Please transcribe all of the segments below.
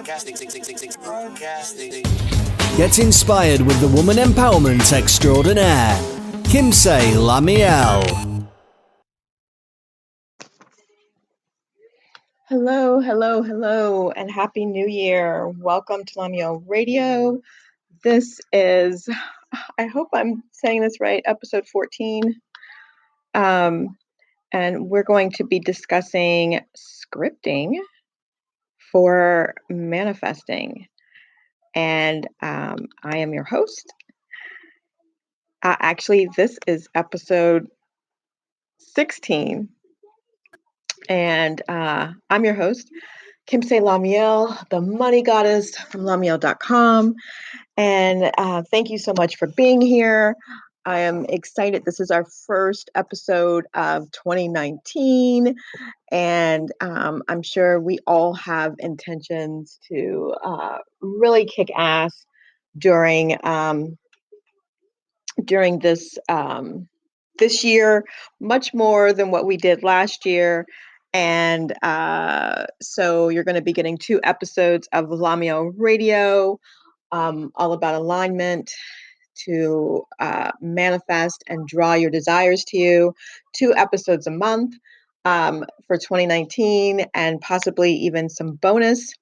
Get inspired with the woman empowerment extraordinaire, LaMeel. Hello, hello, hello, and Happy New Year. Welcome to LaMeel Radio. This is, I hope I'm saying this right, episode 14. And we're going to be discussing scripting for manifesting. And I am your host. Actually, this is episode 16. And I'm your host, LaMeel, the money goddess from LaMeel.com. And thank you so much for being here. I am excited. This is our first episode of 2019. And I'm sure we all have intentions to really kick ass during this year, much more than what we did last year. And so you're going to be getting 2 episodes of LaMeel Radio, all about alignment to manifest and draw your desires to you. 2 episodes a month for 2019, and possibly even some bonus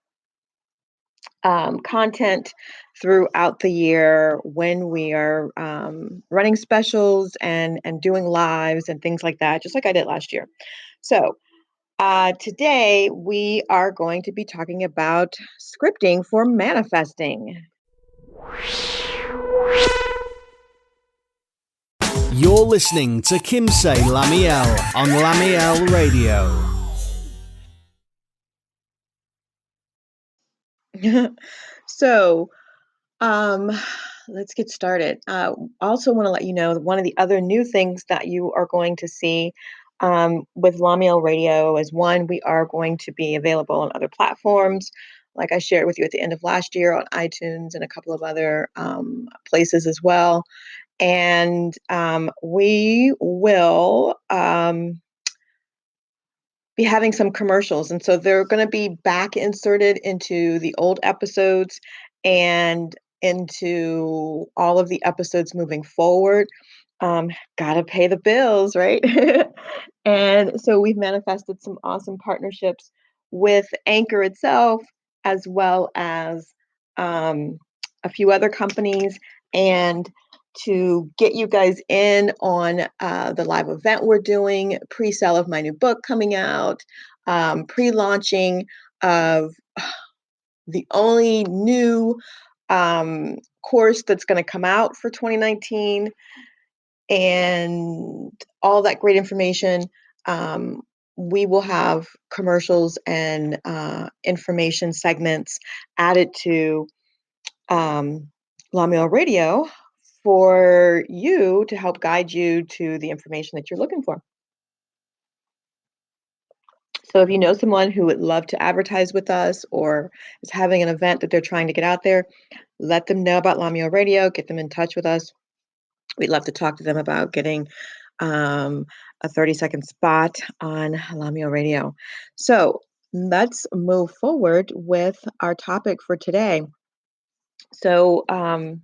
content throughout the year when we are running specials and doing lives and things like that, just like I did last year. So today we are going to be talking about scripting for manifesting. You're listening to LaMeel on LaMeel Radio. So let's get started. Also want to let you know that one of the other new things that you are going to see with LaMeel Radio is, one, we are going to be available on other platforms, like I shared with you at the end of last year, on iTunes and a couple of other places as well. And we will be having some commercials. And so they're going to be back inserted into the old episodes and into all of the episodes moving forward. Gotta pay the bills, right? And so we've manifested some awesome partnerships with Anchor itself, as well as a few other companies, and to get you guys in on the live event we're doing, pre-sale of my new book coming out, pre-launching of the only new course that's going to come out for 2019, and all that great information. We will have commercials and information segments added to LaMeel Radio for you to help guide you to the information that you're looking for. So if you know someone who would love to advertise with us or is having an event that they're trying to get out there, let them know about LaMeel Radio, get them in touch with us. We'd love to talk to them about getting a 30-second spot on LaMeel Radio. So let's move forward with our topic for today. So the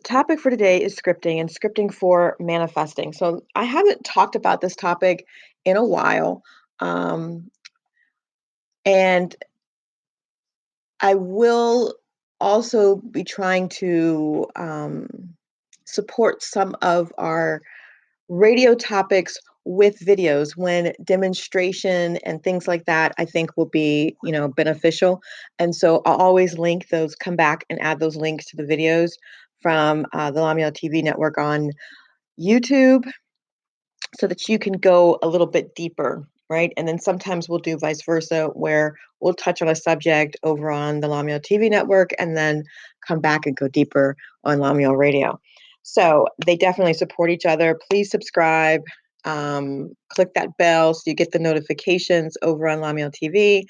topic for today is scripting, and scripting for manifesting. So I haven't talked about this topic in a while, and I will also be trying to support some of our radio topics with videos, when demonstration and things like that I think will be, beneficial. And so I'll always link those, come back and add those links to the videos from the LaMeel TV network on YouTube, so that you can go a little bit deeper, right? And then sometimes we'll do vice versa, where we'll touch on a subject over on the LaMeel TV network and then come back and go deeper on LaMeel Radio. So they definitely support each other. Please subscribe, click that bell so you get the notifications over on LaMeel TV,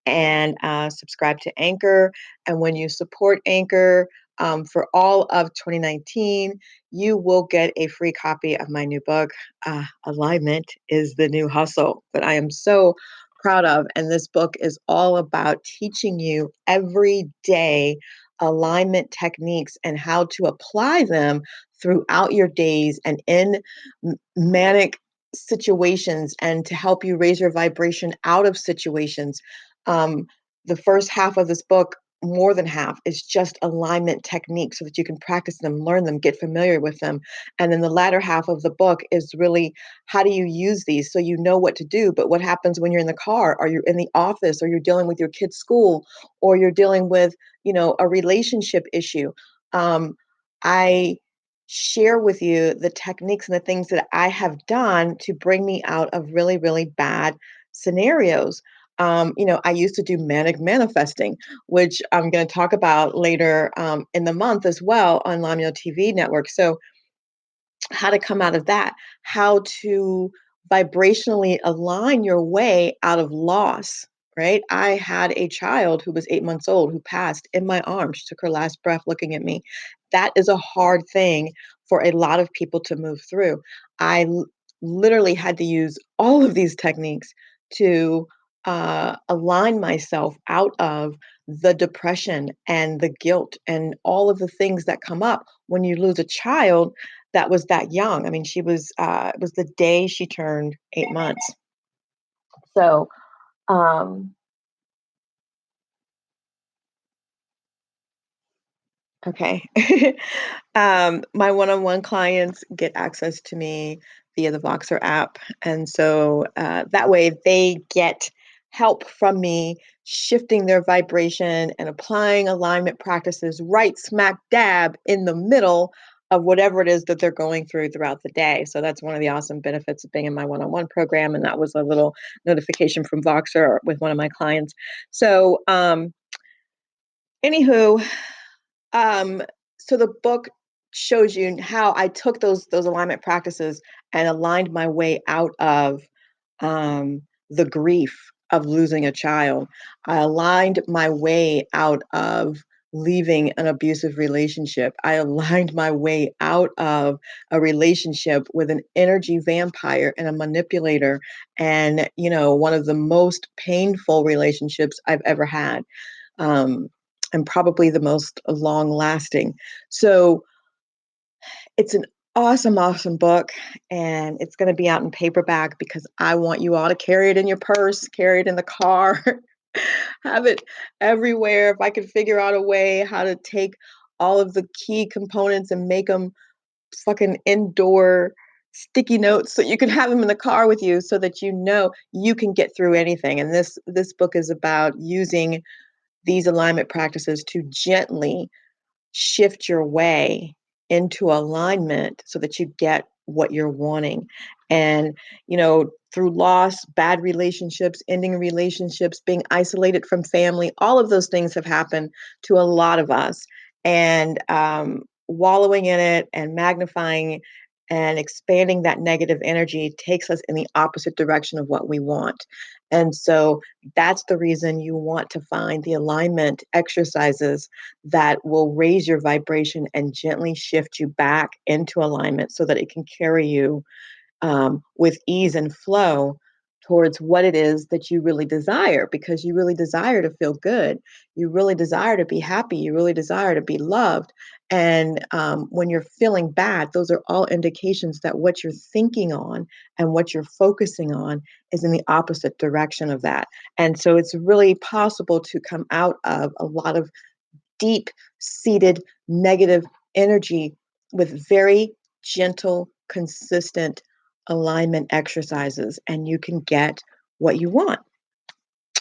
and subscribe to Anchor. And when you support Anchor for all of 2019, you will get a free copy of my new book, Alignment is the New Hustle. But I am so proud of. And this book is all about teaching you everyday alignment techniques and how to apply them throughout your days and in manic situations, and to help you raise your vibration out of situations. Um, the first half of this book, more than half, is just alignment techniques so that you can practice them, learn them, get familiar with them. And then the latter half of the book is really, how do you use these so you know what to do? But what happens when you're in the car, or you're in the office, or you're dealing with your kid's school, or you're dealing with, a relationship issue? I share with you the techniques and the things that I have done to bring me out of really, really bad scenarios. I used to do manic manifesting, which I'm going to talk about later in the month as well on LaMeel TV network. So, how to come out of that, how to vibrationally align your way out of loss, right? I had a child who was 8 months old who passed in my arms. She took her last breath looking at me. That is a hard thing for a lot of people to move through. I literally had to use all of these techniques to align myself out of the depression and the guilt and all of the things that come up when you lose a child that was that young. I mean, she was, it was the day she turned 8 months. So, um, okay. My one-on-one clients get access to me via the Voxer app. And so that way they get help from me shifting their vibration and applying alignment practices right smack dab in the middle of whatever it is that they're going through throughout the day. So that's one of the awesome benefits of being in my one-on-one program. And that was a little notification from Voxer with one of my clients. So, anywho, um, so the book shows you how I took those alignment practices and aligned my way out of the grief of losing a child. I aligned my way out of leaving an abusive relationship. I aligned my way out of a relationship with an energy vampire and a manipulator, and one of the most painful relationships I've ever had. Um, and probably the most long lasting. So it's an awesome, awesome book, and it's going to be out in paperback because I want you all to carry it in your purse, carry it in the car, have it everywhere. If I could figure out a way how to take all of the key components and make them fucking indoor sticky notes so you can have them in the car with you so that you can get through anything. And this book is about using these alignment practices to gently shift your way into alignment so that you get what you're wanting. And, through loss, bad relationships, ending relationships, being isolated from family, all of those things have happened to a lot of us. And wallowing in it and magnifying and expanding that negative energy takes us in the opposite direction of what we want. And so that's the reason you want to find the alignment exercises that will raise your vibration and gently shift you back into alignment so that it can carry you with ease and flow towards what it is that you really desire, because you really desire to feel good. You really desire to be happy. You really desire to be loved. And when you're feeling bad, those are all indications that what you're thinking on and what you're focusing on is in the opposite direction of that. And so it's really possible to come out of a lot of deep seated negative energy with very gentle, consistent alignment exercises, and you can get what you want.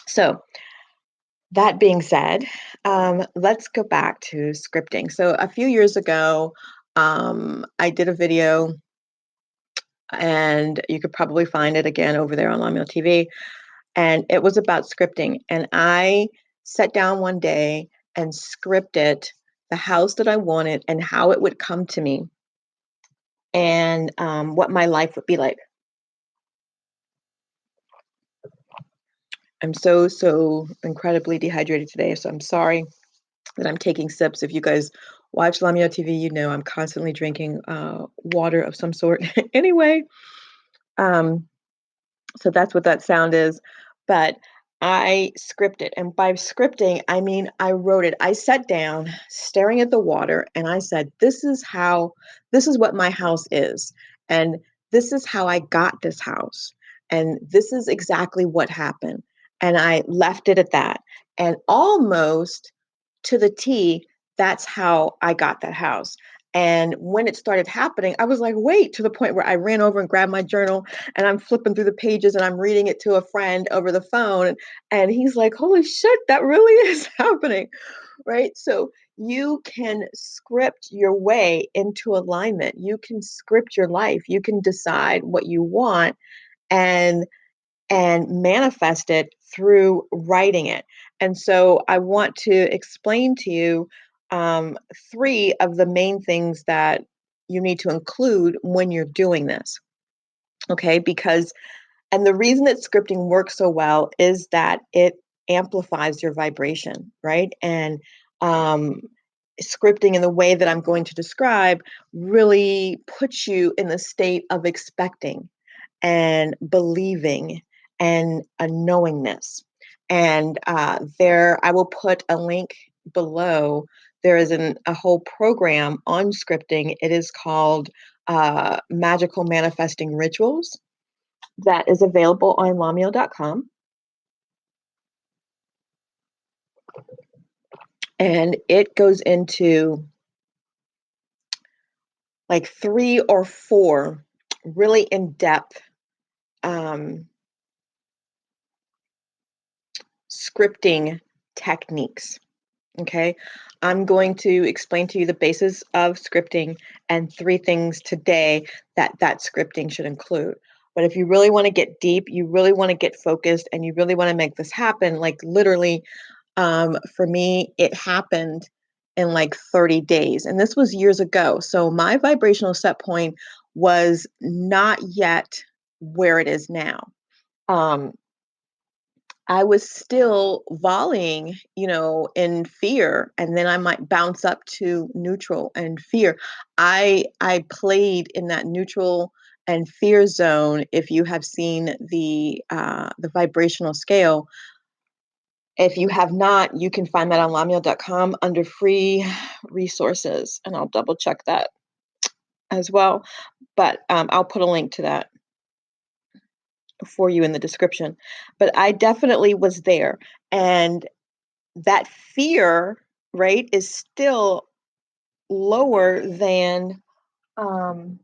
So, that being said, let's go back to scripting. So, a few years ago, I did a video, and you could probably find it again over there on LaMeel TV. And it was about scripting. And I sat down one day and scripted the house that I wanted and how it would come to me, and what my life would be like. I'm so, so incredibly dehydrated today. So I'm sorry that I'm taking sips. If you guys watch LaMeel TV, you know I'm constantly drinking water of some sort. Anyway, so that's what that sound is. but I scripted. And by scripting, I mean I wrote it. I sat down staring at the water and I said, this is what my house is. And this is how I got this house. And this is exactly what happened. And I left it at that. And almost to the T, that's how I got that house. And when it started happening, I was like, wait, to the point where I ran over and grabbed my journal and I'm flipping through the pages and I'm reading it to a friend over the phone. And he's like, holy shit, that really is happening. Right. So you can script your way into alignment. You can script your life. You can decide what you want and manifest it through writing it. And so I want to explain to you three of the main things that you need to include when you're doing this. Okay, because and the reason that scripting works so well is that it amplifies your vibration, right? And um, scripting in the way that I'm going to describe really puts you in the state of expecting and believing and a knowingness. And there, I will put a link below. There is a whole program on scripting. It is called Magical Manifesting Rituals that is available on LaMeel.com. And it goes into like 3 or 4 really in-depth um, scripting techniques. Okay. I'm going to explain to you the basis of scripting and 3 things today that scripting should include. But if you really want to get deep, you really want to get focused, and you really want to make this happen, like literally, for me, it happened in like 30 days. And this was years ago. So my vibrational set point was not yet where it is now. Um, I was still volleying, in fear, and then I might bounce up to neutral and fear. I played in that neutral and fear zone. If you have seen the vibrational scale, if you have not, you can find that on lamio.com under free resources, and I'll double check that as well. But I'll put a link to that for you in the description. But I definitely was there, and that fear, right, is still lower than um,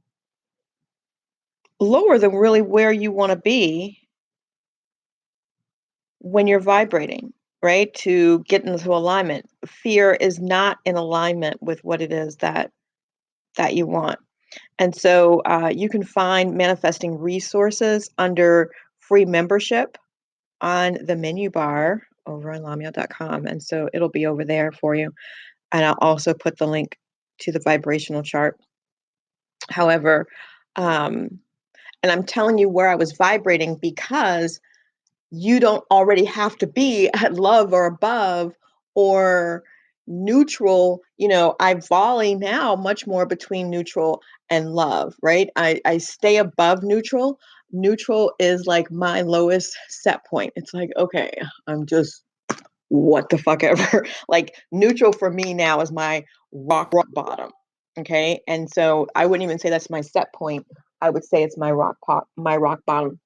really where you want to be when you're vibrating, right? To get into alignment. Fear is not in alignment with what it is that you want. And so you can find manifesting resources under free membership on the menu bar over on lamia.com. And so it'll be over there for you. And I'll also put the link to the vibrational chart. However, and I'm telling you where I was vibrating because you don't already have to be at love or above or neutral. I volley now much more between neutral and love, right? I stay above neutral. Neutral is like my lowest set point. It's like, okay, I'm just what the fuck ever. Like neutral for me now is my rock bottom. Okay. And so I wouldn't even say that's my set point. I would say it's my my rock bottom.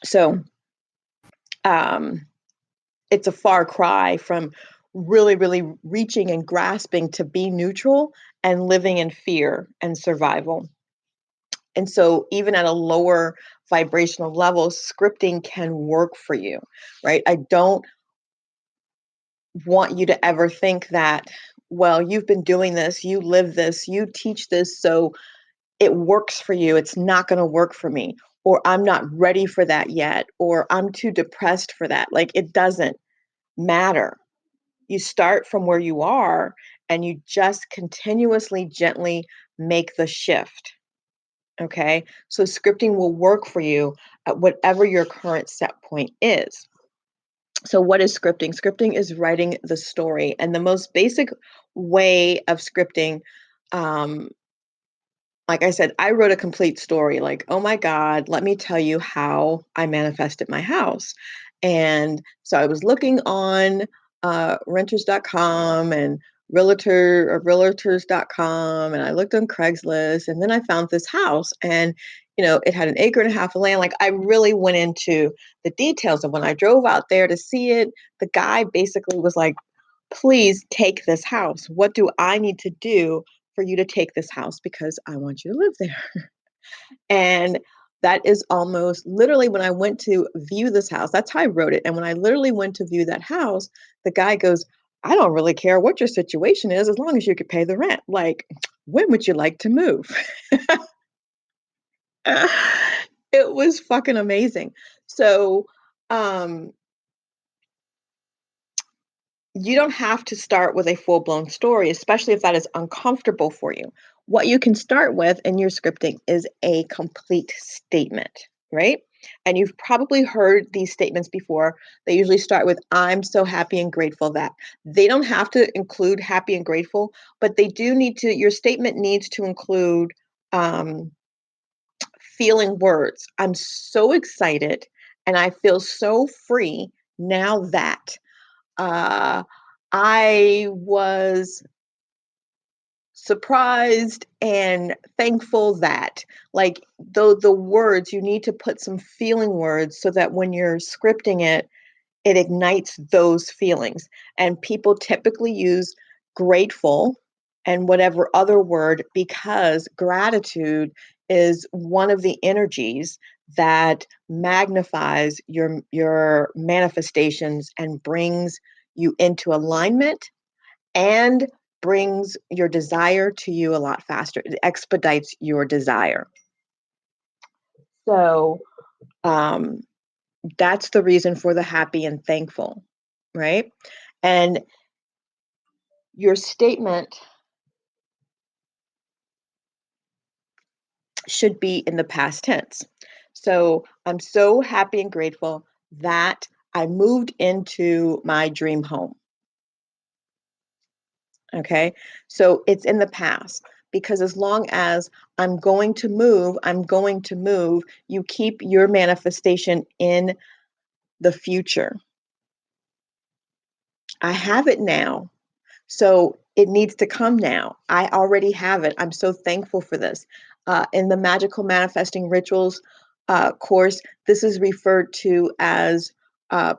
So it's a far cry from really, really reaching and grasping to be neutral and living in fear and survival. And so even at a lower vibrational level, scripting can work for you, right? I don't want you to ever think that, well, you've been doing this, you live this, you teach this, so it works for you. It's not going to work for me, or I'm not ready for that yet, or I'm too depressed for that. Like it doesn't matter. You start from where you are and you just continuously, gently make the shift. Okay. So scripting will work for you at whatever your current set point is. So, what is scripting? Scripting is writing the story. And the most basic way of scripting, um, like I said, I wrote a complete story like, oh my God, let me tell you how I manifested my house. And so I was looking on renters.com and realtors.com, and I looked on Craigslist, and then I found this house, and it had an acre and a half of land. Like, I really went into the details. And when I drove out there to see it, the guy basically was like, please take this house. What do I need to do for you to take this house? Because I want you to live there. And that is almost literally when I went to view this house, that's how I wrote it. And when I literally went to view that house, the guy goes, I don't really care what your situation is as long as you could pay the rent. Like, when would you like to move? It was fucking amazing. So, um, you don't have to start with a full-blown story, especially if that is uncomfortable for you. What you can start with in your scripting is a complete statement, right? And you've probably heard these statements before. They usually start with, I'm so happy and grateful that. They don't have to include happy and grateful, but they do need to, your statement needs to include um, feeling words. I'm so excited and I feel so free now that. Uh, I was surprised and thankful that, like, the words, you need to put some feeling words so that when you're scripting it, it ignites those feelings. And people typically use grateful and whatever other word because gratitude is one of the energies that magnifies your manifestations and brings you into alignment and brings your desire to you a lot faster. It expedites your desire. So, um, that's the reason for the happy and thankful, right? And your statement should be in the past tense. So I'm so happy and grateful that I moved into my dream home. Okay. So it's in the past because as long as I'm going to move, you keep your manifestation in the future. I have it now. So it needs to come now. I already have it. I'm so thankful for this. In the Magical Manifesting Rituals course, this is referred to as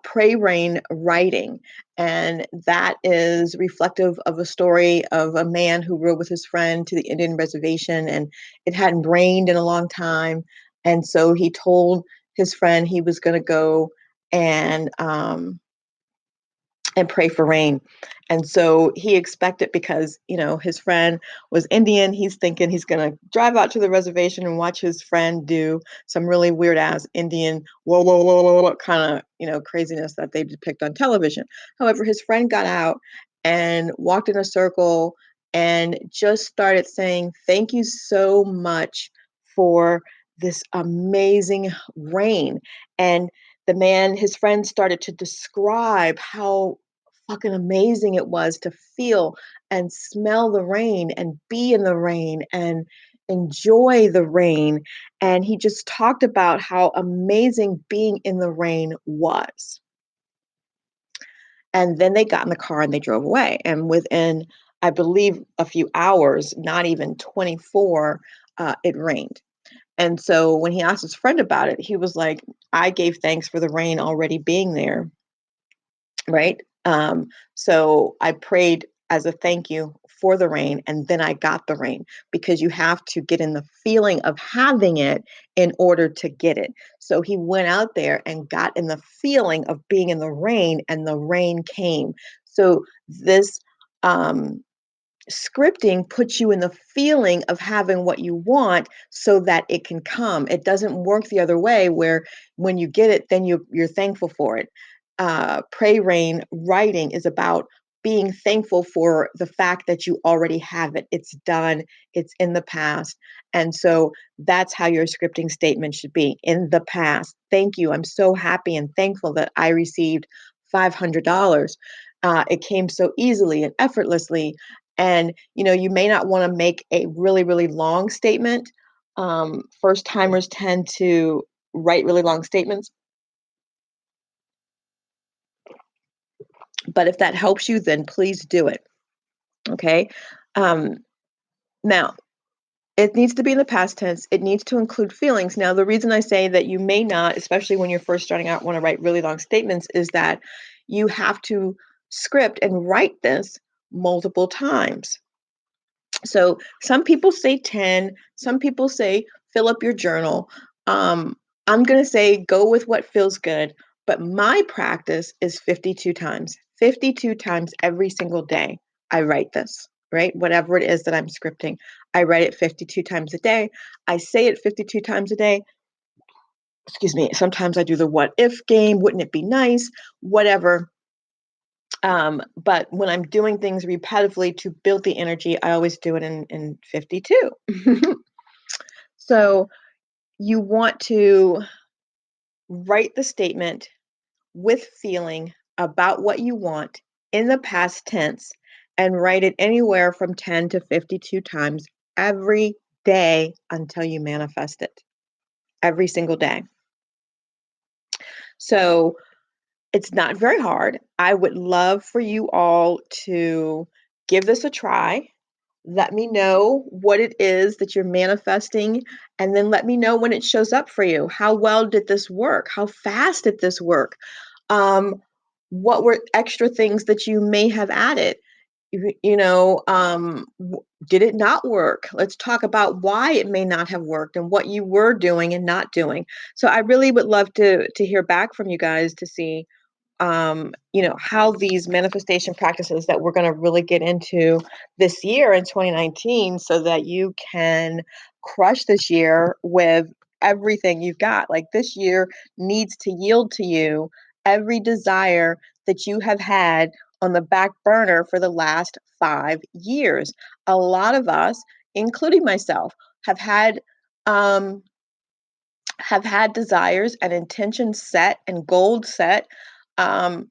pray rain writing. And that is reflective of a story of a man who rode with his friend to the Indian reservation, and it hadn't rained in a long time. And so he told his friend he was going to go and pray for rain. And so he expected, because, his friend was Indian, he's thinking he's going to drive out to the reservation and watch his friend do some really weird ass Indian, whoa, whoa, whoa, whoa, whoa kind of, craziness that they depict on television. However, his friend got out and walked in a circle and just started saying, thank you so much for this amazing rain. And his friend started to describe how fucking amazing it was to feel and smell the rain and be in the rain and enjoy the rain. And he just talked about how amazing being in the rain was. And then they got in the car and they drove away. And within, I believe, a few hours, not even 24, it rained. And so when he asked his friend about it, he was like, I gave thanks for the rain already being there. Right? So I prayed as a thank you for the rain, and then I got the rain, because you have to get in the feeling of having it in order to get it. So he went out there and got in the feeling of being in the rain, and the rain came. So this scripting puts you in the feeling of having what you want so that it can come. It doesn't work the other way, where when you get it, then you're thankful for it. Pray rain writing is about being thankful for the fact that you already have it. It's done, it's in the past. And so that's how your scripting statement should be: in the past. Thank you. I'm so happy and thankful that I received $500. It came so easily and effortlessly. And, you may not want to make a really, really long statement. First timers tend to write really long statements. But if that helps you, then please do it. Okay. Um, Now, it needs to be in the past tense. It needs to include feelings. Now, the reason I say that you may not, especially when you're first starting out, want to write really long statements is that you have to script and write this multiple times. So some people say 10, some people say fill up your journal. I'm going to say go with what feels good, but my practice is 52 times. 52 times every single day I write this, right? Whatever it is that I'm scripting, I write it 52 times a day. I say it 52 times a day. Excuse me. Sometimes I do the what if game, wouldn't it be nice? Whatever. But when I'm doing things repetitively to build the energy, I always do it in 52. So you want to write the statement with feeling about what you want in the past tense and write it anywhere from 10 to 52 times every day until you manifest it. Every single day. So it's not very hard. I would love for you all to give this a try. Let me know what it is that you're manifesting, and then let me know when it shows up for you. How well did this work? How fast did this work? Um, what were extra things that you may have added? Did it not work? Let's talk about why it may not have worked and what you were doing and not doing. So I really would love to hear back from you guys to see how these manifestation practices that we're going to really get into this year in 2019 so that you can crush this year with everything you've got. Like this year needs to yield to you every desire that you have had on the back burner for the last 5 years. A lot of us, including myself, have had um, desires and intentions set and goals set um,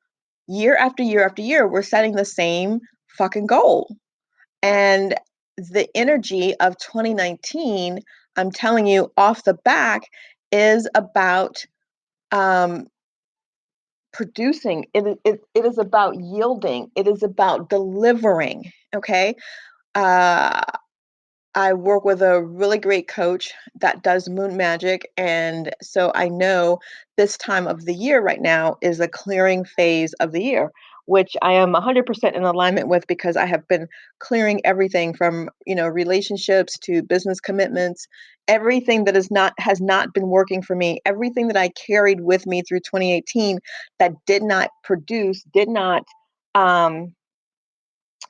year after year after year. We're setting the same fucking goal. And the energy of 2019, I'm telling you off the back, is about um, producing. It is about yielding. It is about delivering. Okay. Uh, I work with a really great coach that does moon magic. And so I know this time of the year right now is a clearing phase of the year, which I am 100% in alignment with because I have been clearing everything from, relationships to business commitments, everything that has not been working for me, everything that I carried with me through 2018 that did not produce, did not um,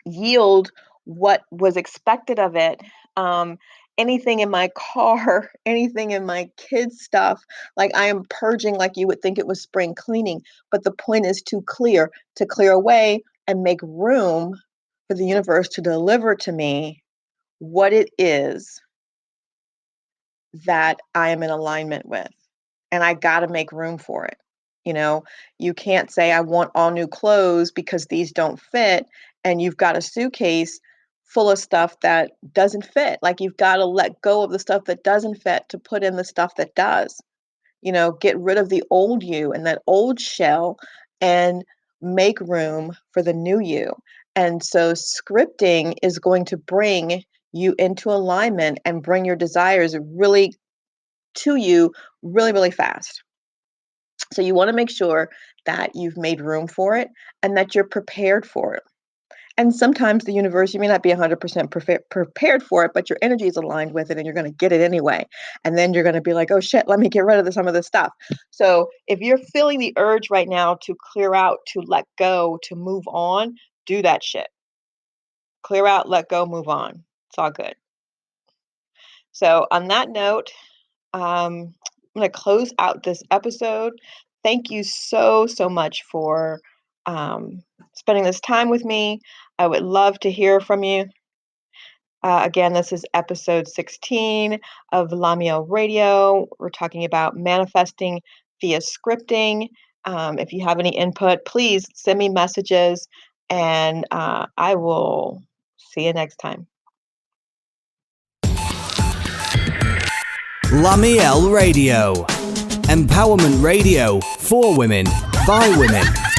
yield what was expected of it. Um, Anything in my car, anything in my kids' stuff, like I am purging like you would think it was spring cleaning. But the point is to clear away and make room for the universe to deliver to me what it is that I am in alignment with. And I got to make room for it. You know, you can't say, I want all new clothes because these don't fit. And you've got a suitcase full of stuff that doesn't fit. Like you've got to let go of the stuff that doesn't fit to put in the stuff that does. Get rid of the old you and that old shell and make room for the new you. And so scripting is going to bring you into alignment and bring your desires really to you really, really fast. So you want to make sure that you've made room for it and that you're prepared for it. And sometimes the universe, you may not be 100% prepared for it, but your energy is aligned with it and you're going to get it anyway. And then you're going to be like, oh shit, let me get rid of some of this stuff. So if you're feeling the urge right now to clear out, to let go, to move on, do that shit. Clear out, let go, move on. It's all good. So on that note, I'm going to close out this episode. Thank you so, so much for spending this time with me. I would love to hear from you. Again, this is episode 16 of LaMeel Radio. We're talking about manifesting via scripting. If you have any input, please send me messages and I will See you next time. LaMeel Radio. Empowerment radio for women, by women.